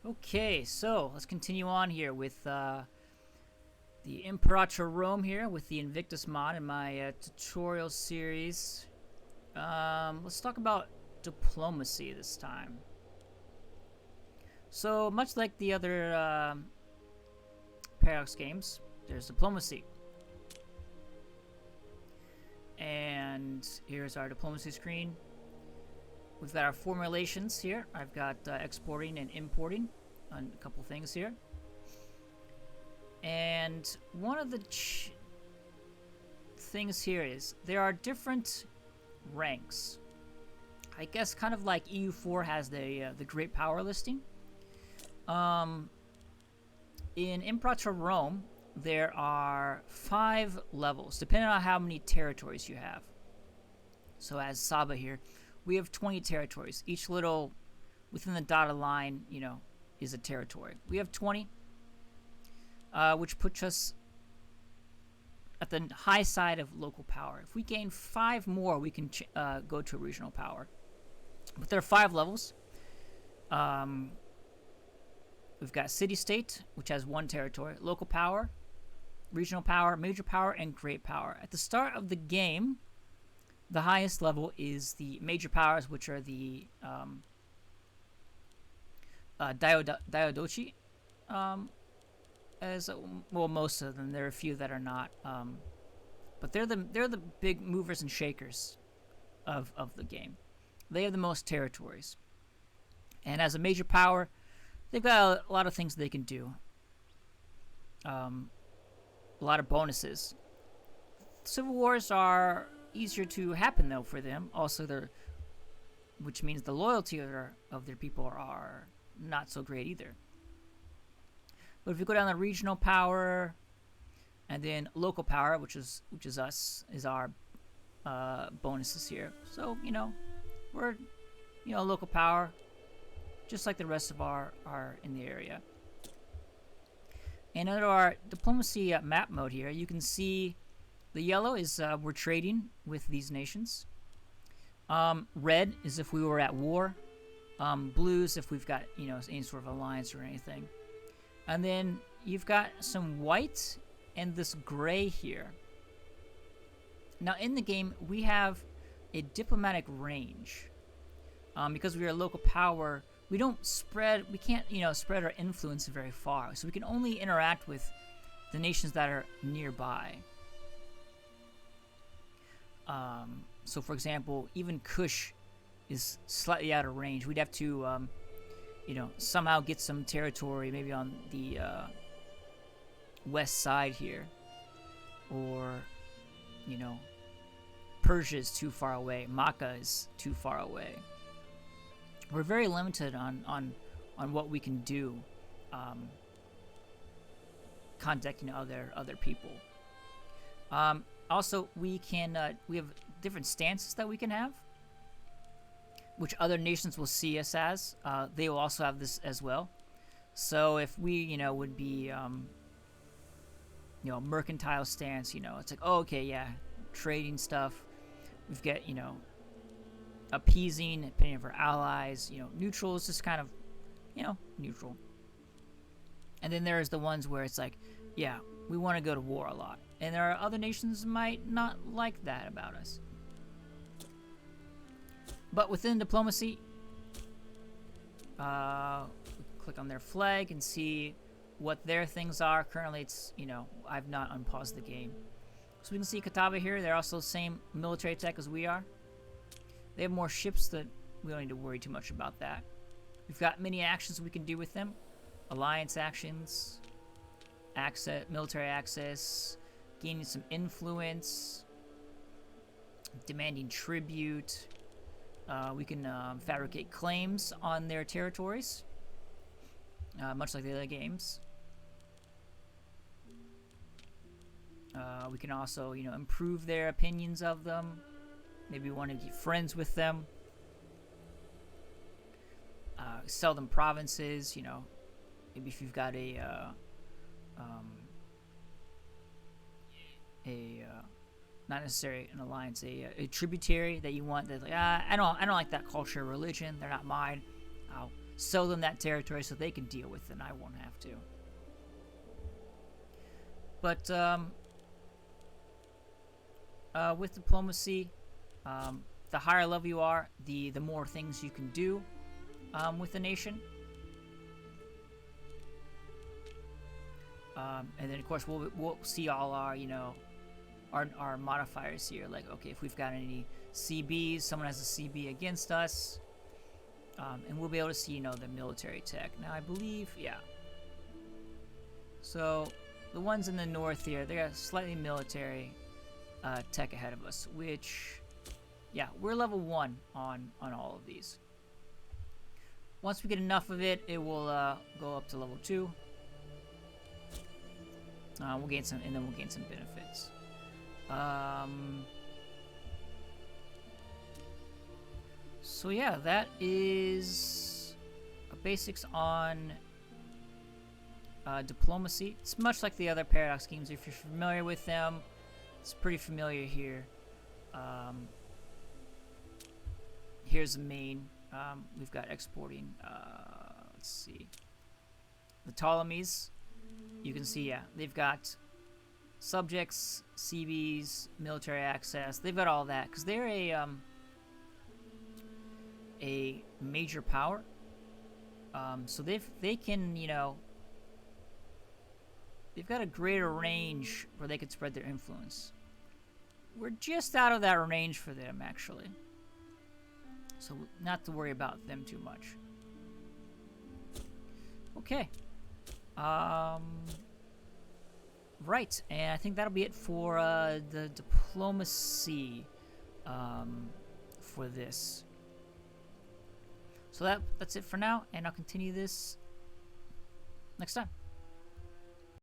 Okay, so let's continue on here with the Imperator Rome here with the Invictus mod in my tutorial series. Let's talk about diplomacy this time. So much like the other Paradox games, there's diplomacy. And here's our diplomacy screen. We've got our formulations here. I've got exporting and importing on a couple things here. And one of the things here is there are different ranks. I guess kind of like EU4 has the Great Power listing. In Imperator Rome, there are 5 levels, depending on how many territories you have. So as Saba here, we have 20 territories. Each little, within the dotted line, is a territory. We have 20, which puts us at the high side of local power. If we gain 5 more, we can go to regional power. But there are 5 levels. We've got city-state, which has 1 territory, local power, regional power, major power, and great power. At the start of the game, the highest level is the major powers, which are the Daidochi. As well, most of them. There are a few that are not, but they're the big movers and shakers of the game. They have the most territories, and as a major power, they've got a lot of things they can do. A lot of bonuses. Civil wars are easier to happen though for them. Also, which means the loyalty of their people are not so great either. But if you go down the regional power, and then local power, which is us, is our bonuses here. So we're local power, just like the rest of our in the area. And under our diplomacy map mode here, you can see the yellow is we're trading with these nations. Red is if we were at war. Blue is if we've got any sort of alliance or anything. And then you've got some white and this gray here. Now in the game we have a diplomatic range. Because we are a local power, we can't spread our influence very far. So we can only interact with the nations that are nearby. So for example, even Kush is slightly out of range. We'd have to somehow get some territory, maybe on the west side here, or Persia is too far away, Makkah is too far away. We're very limited on what we can do, contacting other people. Also, we have different stances that we can have, which other nations will see us as. They will also have this as well. So if we, would be, mercantile stance, it's like, oh, okay, yeah, trading stuff. We've got, appeasing, opinion of our allies. Neutral is just kind of, neutral. And then there's the ones where it's like, yeah, we want to go to war a lot. And there are other nations might not like that about us. But within diplomacy, click on their flag and see what their things are. Currently, it's, I've not unpaused the game. So we can see Catawba here. They're also the same military tech as we are. They have more ships that we don't need to worry too much about that. We've got many actions we can do with them. Alliance actions, military access, gaining some influence, demanding tribute. We can fabricate claims on their territories, much like the other games. We can also, improve their opinions of them. Maybe want to get friends with them. Sell them provinces. Maybe if you've got not necessarily an alliance, a tributary that you want. That like, I don't like that culture or religion. They're not mine. I'll sell them that territory so they can deal with it and I won't have to. But with diplomacy, the higher level you are, the more things you can do with a nation. And then of course we'll see all our our modifiers here. Like, okay, if we've got any CBs, someone has a CB against us, and we'll be able to see the military tech. Now I believe, yeah. So the ones in the north here, they got slightly military tech ahead of us, which, yeah, we're level 1 on all of these. Once we get enough of it, it will go up to level 2. We'll gain some, and then we'll gain some benefits. So yeah, that is basics on diplomacy. It's much like the other paradox schemes. If you're familiar with them, it's pretty familiar here. Here's the main. We've got exporting. Let's see. The Ptolemies. You can see, yeah, they've got subjects, CBs, military access. They've got all that because they're a major power. So they can, they've got a greater range where they could spread their influence. We're just out of that range for them, actually. So not to worry about them too much. Okay. Right, and I think that'll be it for the diplomacy for this. So that's it for now, and I'll continue this next time.